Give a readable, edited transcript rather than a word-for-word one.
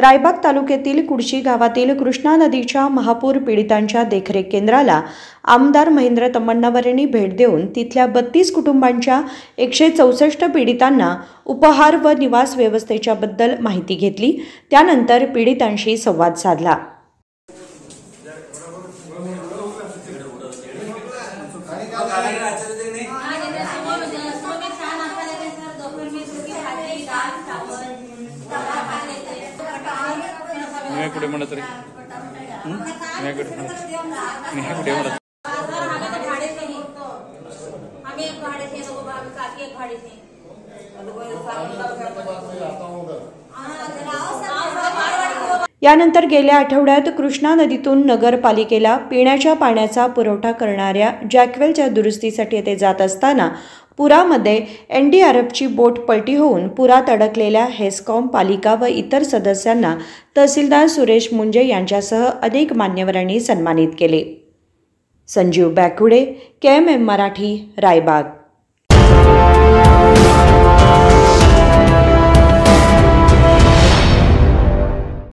रायबाग तालुक्यातील कुडशी गावातील कृष्णा नदीच्या महापूर पीडितांच्या देखरेख केंद्राला आमदार महेंद्र तम्मण्णवार यांनी भेट देऊन तिथल्या 32 कुटुंबांच्या 164 पीडितांना उपहार व निवास व्यवस्थेच्या बद्दल माहिती घेतली। त्यानंतर पीडितांशी संवाद साधला। मैं कुठे म्हणत रे मैं कुठे म्हणत यानंतर गेल्या आठवड्यात कृष्णा नदीतून नगरपालिकेला पिण्याच्या पाण्याचा पुरवठा करणाऱ्या जॅकवेलच्या दुरुस्तीसाठी ते जात असताना पुरामध्ये एनडीआरएफची बोट पलटी होऊन पुरात अडकलेल्या हेस्कॉम पालिका व इतर सदस्यांना तहसीलदार सुरेश मुंजे यांच्यासह अनेक मान्यवरांनी सन्मानित केले। संजीव बॅकुडे, KMM मराठी, रायबाग।